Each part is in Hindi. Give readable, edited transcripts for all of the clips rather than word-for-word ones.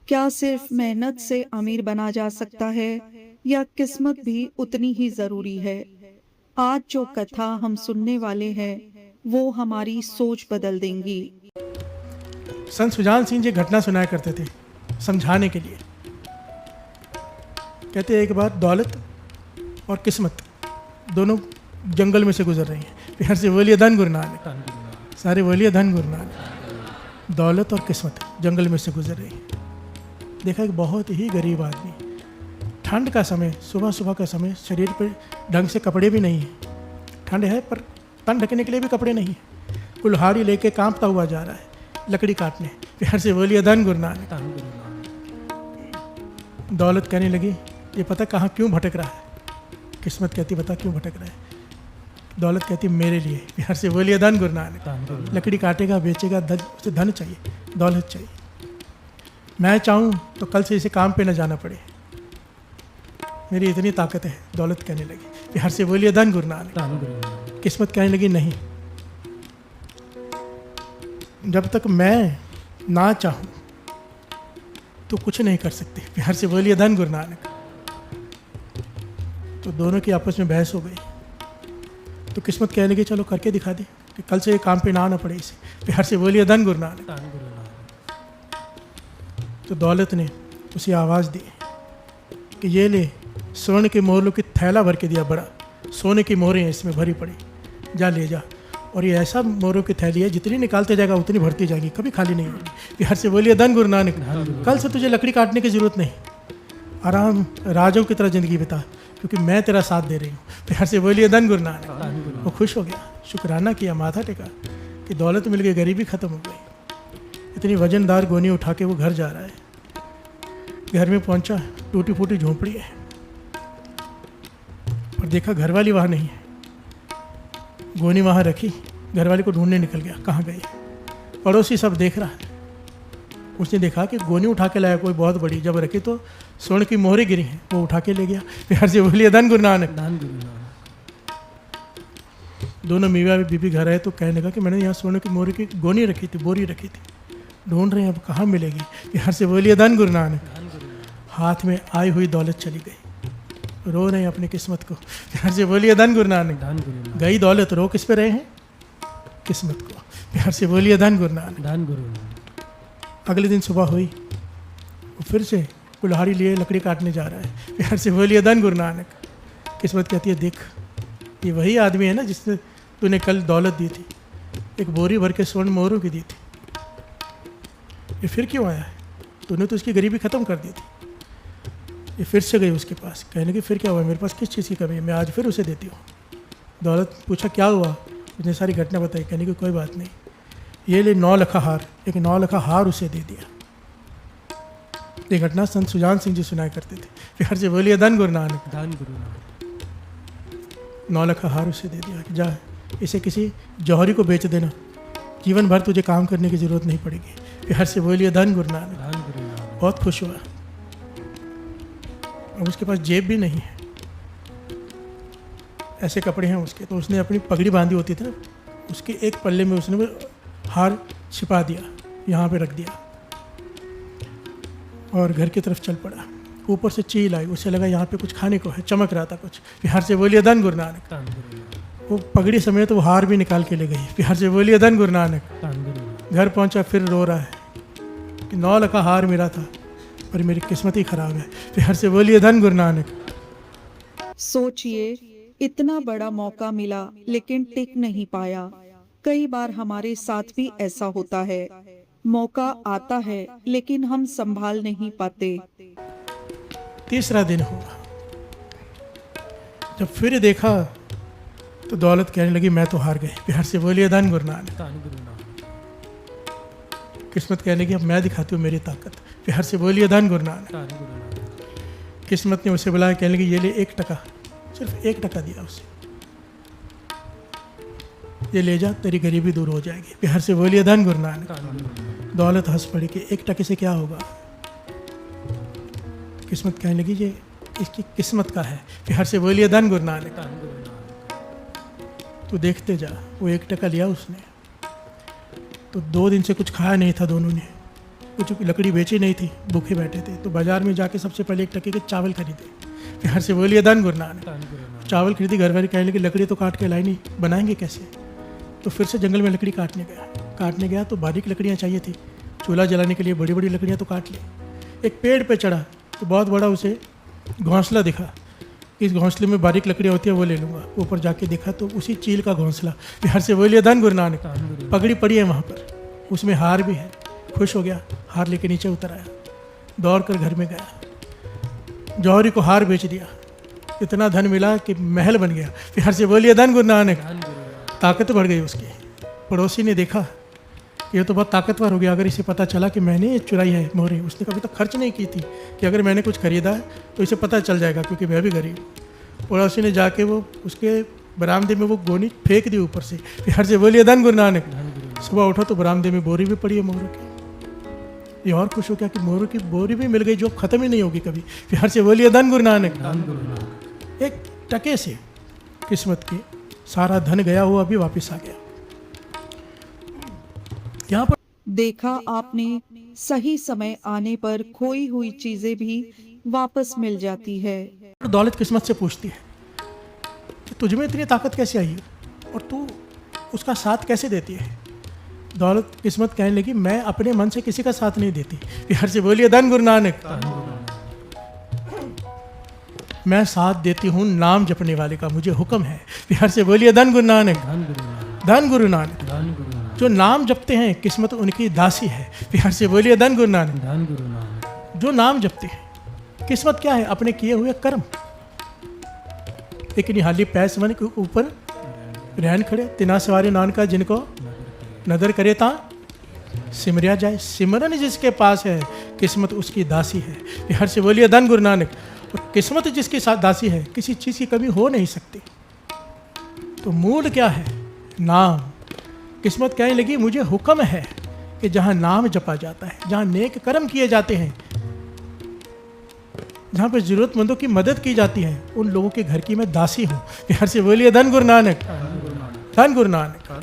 क्या सिर्फ मेहनत से अमीर बना जा सकता है या किस्मत भी उतनी ही जरूरी है? आज जो कथा हम सुनने वाले हैं वो हमारी सोच बदल देंगी। संत सुजान सिंह जी घटना सुनाया करते थे समझाने के लिए। कहते एक बार दौलत और किस्मत दोनों जंगल में से गुजर रही हैं। बिहार से बोलिए धन गुरु नानक, सारे बोलिए धन गुरु नानक। दौलत और किस्मत जंगल में से गुजर रही है। देखा एक बहुत ही गरीब आदमी, ठंड का समय, सुबह सुबह का समय, शरीर पर ढंग से कपड़े भी नहीं है। ठंड है पर तन ढकने के लिए भी कपड़े नहीं है। कुल्हाड़ी लेके कांपता हुआ जा रहा है लकड़ी काटने। बिहार से बोलिए धन गुरु नानक। दौलत कहने लगी ये पता कहाँ क्यों भटक रहा है। किस्मत कहती बता क्यों भटक रहा है। दौलत कहती मेरे लिए। बिहार से बोलिए धन गुरु नानक। लकड़ी काटेगा, बेचेगा, उसे धन चाहिए, दौलत चाहिए। मैं चाहूँ तो कल से इसे काम पे न जाना पड़े, मेरी इतनी ताकत है। दौलत कहने लगी। बिहार से बोलिए धन गुरु नानक। किस्मत कहने लगी नहीं, जब तक मैं ना चाहूँ तो कुछ नहीं कर सकते। बिहार से बोलिए धन गुरु नानक। तो दोनों की आपस में बहस हो गई। तो किस्मत कहने लगी चलो करके दिखा दे कि कल से ये काम पे ना आना पड़े इसे। बिहार से बोलिए धन गुरु नानक। तो दौलत ने उसे आवाज़ दी कि ये ले, स्वर्ण के मोहरों की थैला भर के दिया बड़ा, सोने की मोहरें हैं इसमें भरी पड़ी, जा ले जा। और ये ऐसा मोहरों की थैली है जितनी निकालते जाएगा उतनी भरती जाएगी, कभी खाली नहीं होगी। बिहार से बोलिए धन गुरु नानक। कल से तुझे लकड़ी काटने की जरूरत नहीं, आराम राजों की तरह जिंदगी बिता, क्योंकि मैं तेरा साथ दे रही हूँ। बिहार से बोलिए धन गुरु नानक। वो खुश हो गया, शुक्राना किया, माथा टेका कि दौलत मिल गई, गरीबी खत्म हो गई। इतनी वजनदार गोनी उठा के वो घर जा रहा है। घर में पहुंचा, टूटी फूटी झोंपड़ी है और देखा घरवाली वहाँ नहीं है। गोनी वहाँ रखी, घरवाली को ढूंढने निकल गया, कहाँ गई। पड़ोसी सब देख रहा है। उसने देखा कि गोनी उठा के लाया कोई बहुत बड़ी, जब रखी तो स्वर्ण की मोहरें गिरी हैं, वो उठा के ले गया। बिहार से बोलिए धन गुरु नानक। दोनों मियाँ बीबी घर आए तो कहने लगा कि मैंने यहाँ स्वर्ण की मोहरे की गोनी रखी थी, बोरी रखी थी, ढूंढ रहे हैं, अब कहाँ मिलेगी। बिहार से बोलिए धन गुरु नानक। हाथ में आई हुई दौलत चली गई, रो रहे हैं अपनी किस्मत को। बिहार से बोलिए धन गुरु नानक। गई दौलत, रो किस पे रहे हैं, किस्मत को। बिहार से बोलिए धन गुरु नानक। अगले दिन सुबह हुई, वो फिर से कुल्हाड़ी लिए लकड़ी काटने जा रहा है। बिहार से बोलिए धन गुरु नानक। किस्मत कहती है देख, ये वही आदमी है ना जिसने तूने कल दौलत दी थी, एक बोरी भर के स्वर्ण मोहरों की दी थी, ये फिर क्यों आया है, तूने तो उसकी गरीबी खत्म कर दी थी। ये फिर से गई उसके पास, कहने की फिर क्या हुआ, मेरे पास किस चीज़ की कमी है, मैं आज फिर उसे देती हूँ। दौलत पूछा क्या हुआ, उसने सारी घटना बताई। कहने की कोई बात नहीं, ये ले 9 लखा हार, एक 9 लखा हार उसे दे दिया। ये घटना संत सुजान सिंह जी सुनाया करते थे। बिहार से बोलिए धन गुरु नानक। 9 लखा हार उसे दे दिया कि जा इसे किसी जौहरी को बेच देना, जीवन भर तुझे काम करने की जरूरत नहीं पड़ेगी। बिहार से बोलिए धन गुरु नानक। बहुत खुश हुआ। अब उसके पास जेब भी नहीं है, ऐसे कपड़े हैं उसके, तो उसने अपनी पगड़ी बांधी होती थी ना, उसके एक पल्ले में उसने हार छिपा दिया, यहाँ पे रख दिया और घर की तरफ चल पड़ा। ऊपर से चील आई, उसे लगा यहाँ पे कुछ खाने को है, चमक रहा था कुछ। बिहार से बोलिए धन गुरु नानक। वो पगड़ी समेत वो हार भी निकाल के ले गई। बिहार से बोलिए धन गुरु नानक। घर पहुँचा, फिर रो रहा है कि 9 लखा हार मेरा था पर मेरी किस्मत ही खराब है। बिहार से बोलिए धन गुरु नानक। सोचिए, इतना बड़ा मौका मिला लेकिन टिक नहीं पाया। कई बार हमारे साथ भी ऐसा होता है, मौका आता है लेकिन हम संभाल नहीं पाते। तीसरा दिन हुआ, जब फिर देखा तो दौलत कहने लगी मैं तो हार गई। बिहार से बोलिए धन गुरु नानक। किस्मत कहने लगी अब मैं दिखाती हूँ मेरी ताकत। बिहार से बोलिए धन गुरु नानक। किस्मत ने उसे बुलाया, कहने लगी ये ले 1 टका, सिर्फ 1 टका दिया उसे, ये ले जा, तेरी गरीबी दूर हो जाएगी। बिहार से बोलिए धन गुरु नानक। दौलत हंस पड़ी कि 1 टके से क्या होगा। किस्मत कहने लगी ये इसकी किस्मत का है। बिहार से बोलिए धन गुरु नानक। तो देखते जा, वो 1 टका लिया उसने, तो 2 दिन से कुछ खाया नहीं था दोनों ने। कुछ लकड़ी बेची नहीं थी, भूखे बैठे थे, तो बाजार में जाके सबसे पहले 1 टके के चावल खरीदे। फिर घर से बोलिए धन गुरु नानक। चावल खरीदी, घर वाले कहने लगे लकड़ी तो काट के लाई नहीं, बनाएंगे कैसे? तो फिर से जंगल में लकड़ी काटने गया तो बारीक लकड़ियाँ चाहिए थी, चूल्हा जलाने के लिए बड़ी बड़ी लकड़ियाँ तो काट ली। एक पेड़ पे चढ़ा तो बहुत बड़ा उसे घोंसला दिखा, इस घोंसले में बारीक लकड़ियाँ होती है वो ले लूँगा। ऊपर जाके देखा तो उसी चील का घोंसला। बिहार से बोलिए धन गुरु नानक। पगड़ी पड़ी है वहाँ पर, उसमें हार भी है। खुश हो गया, हार लेके नीचे उतर आया, दौड़ कर घर में गया, जौहरी को हार बेच दिया, इतना धन मिला कि महल बन गया। बिहार से बोलिए धन गुरु नानक। ताकत बढ़ गई उसकी। पड़ोसी ने देखा ये तो बहुत ताकतवर हो गया, अगर इसे पता चला कि मैंने ये चुराई है मोहरी, उसने कभी तक खर्च नहीं की थी, कि अगर मैंने कुछ खरीदा है तो इसे पता चल जाएगा क्योंकि मैं भी गरीब हूँ। पड़ोसी ने जाके वो उसके बरामदे में वो गोनी फेंक दी ऊपर से। बिहार से बोलिए धन गुरु नानक। सुबह उठा तो बरामदे में बोरी भी पड़ी है मोहरों की। ये और खुश हो गया कि मोहरों की बोरी भी मिल गई जो खत्म ही नहीं होगी कभी। बिहार से बोलिए धन गुरु नानक। एक टके से किस्मत की सारा धन गया हुआ अभी वापस आ गया। यहाँ पर देखा आपने, सही समय आने पर खोई हुई चीजें भी वापस मिल जाती है। दौलत किस्मत से पूछती है कि तुझ में इतनी ताकत कैसे आई और तू उसका साथ कैसे देती है। दौलत किस्मत कहने लगी मैं अपने मन से किसी का साथ नहीं देती। बिहार से बोलिए धन गुरु नानक। मैं साथ देती हूँ नाम जपने वाले का, मुझे हुक्म है। बिहार से बोलिए धन गुरु नानक। धन गुरु नानक। जो नाम जपते हैं किस्मत उनकी दासी है। बिहार से बोलिए धन गुरु नानक। जो नाम जपते हैं किस्मत क्या है? अपने किए हुए कर्म। एक निहाली पैस मन के ऊपर रहन खड़े, तिना सवारी नानका जिनको नदर करे ता सिमरिया जाए। सिमरन जिसके पास है किस्मत उसकी दासी है। बिहार से बोलिए धन गुरु नानक। और किस्मत जिसके साथ दासी है किसी चीज़ की कमी हो नहीं सकती। तो मूल क्या है? नाम। किस्मत कहने लगी मुझे हुक्म है कि जहाँ नाम जपा जाता है, जहाँ नेक कर्म किए जाते हैं, जहाँ पर जरूरतमंदों की मदद की जाती है, उन लोगों के घर की मैं दासी हूँ। बिहार से बोलिए धन गुरु नानक। धन गुरु नानक।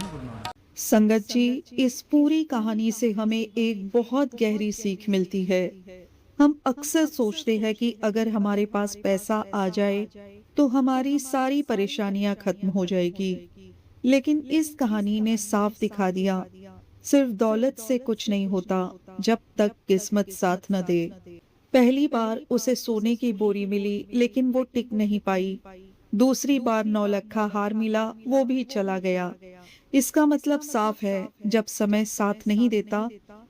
संगत जी, इस पूरी कहानी से हमें एक बहुत गहरी सीख मिलती है। हम अक्सर सोचते हैं कि अगर हमारे पास पैसा आ जाए तो हमारी सारी परेशानियां खत्म हो जाएगी, लेकिन इस कहानी ने साफ दिखा दिया सिर्फ दौलत से कुछ नहीं होता जब तक किस्मत साथ न दे। पहली बार उसे सोने की बोरी मिली लेकिन वो टिक नहीं पाई। दूसरी बार 9 लखा हार मिला, वो भी चला गया। इसका मतलब साफ है, जब समय साथ नहीं देता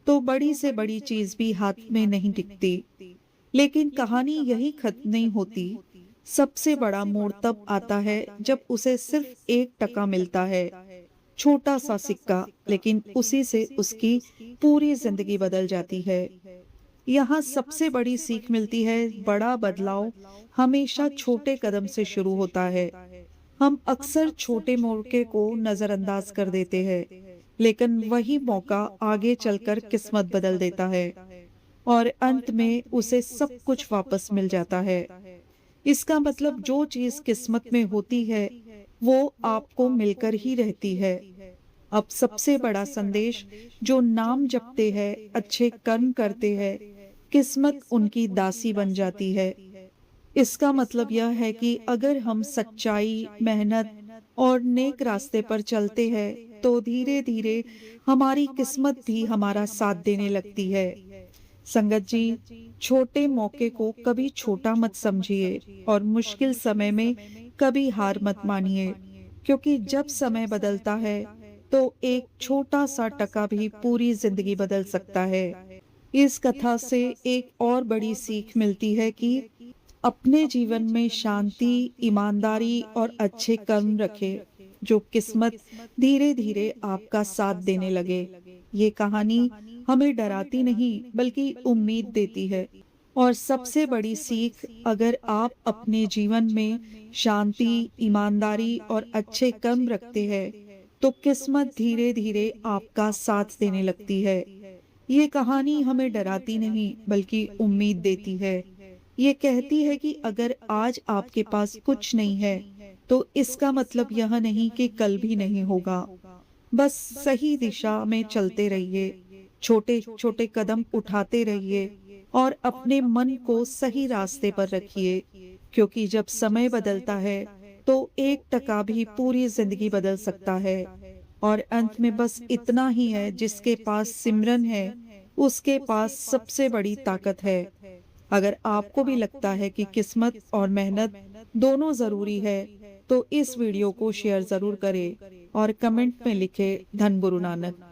तो बड़ी से बड़ी चीज भी हाथ में नहीं टिकती। लेकिन कहानी यही खत्म नहीं होती। सबसे बड़ा मोड़ तब आता है जब उसे सिर्फ 1 टका मिलता है, छोटा सा सिक्का, लेकिन उसी से उसकी पूरी जिंदगी बदल जाती है। यहाँ सबसे बड़ी सीख मिलती है, बड़ा बदलाव हमेशा छोटे कदम से शुरू होता है। हम अक्सर छोटे मौके को नजरअंदाज कर देते हैं, लेकिन वही मौका आगे चलकर किस्मत बदल देता है और अंत में उसे सब कुछ वापस मिल जाता है। इसका मतलब जो चीज किस्मत में होती है वो आपको मिलकर ही रहती है। अब सबसे बड़ा संदेश, जो नाम जपते हैं, अच्छे कर्म करते हैं, किस्मत उनकी दासी बन जाती है। इसका मतलब यह है कि अगर हम सच्चाई, मेहनत और नेक रास्ते पर चलते हैं तो धीरे धीरे हमारी किस्मत भी हमारा साथ देने लगती है। संगत जी, छोटे मौके को कभी छोटा मत समझिए और मुश्किल समय में कभी हार मत मानिए, क्योंकि जब समय बदलता है तो एक छोटा सा टका भी पूरी जिंदगी बदल सकता है। इस कथा से एक और बड़ी सीख मिलती है कि अपने जीवन में शांति, ईमानदारी और अच्छे कर्म रखें, जो किस्मत धीरे धीरे आपका साथ देने लगे। ये कहानी हमें डराती नहीं बल्कि उम्मीद देती है। और सबसे बड़ी सीख, अगर आप अपने जीवन में शांति, ईमानदारी और अच्छे कर्म रखते हैं तो किस्मत धीरे धीरे आपका साथ देने लगती है। ये कहानी हमें डराती नहीं बल्कि उम्मीद देती है। ये कहती है कि अगर आज आपके पास कुछ नहीं है तो इसका मतलब यह नहीं कि कल भी नहीं होगा। बस सही दिशा में चलते रहिए, छोटे छोटे कदम उठाते रहिए और अपने मन को सही रास्ते पर रखिए, क्योंकि जब समय बदलता है तो 1% भी पूरी जिंदगी बदल सकता है। और अंत में बस इतना ही है, जिसके पास सिमरन है उसके पास सबसे बड़ी ताकत है। अगर आपको भी लगता है कि किस्मत और मेहनत दोनों जरूरी है, तो इस वीडियो को शेयर जरूर करें और कमेंट में लिखें धन गुरु नानक।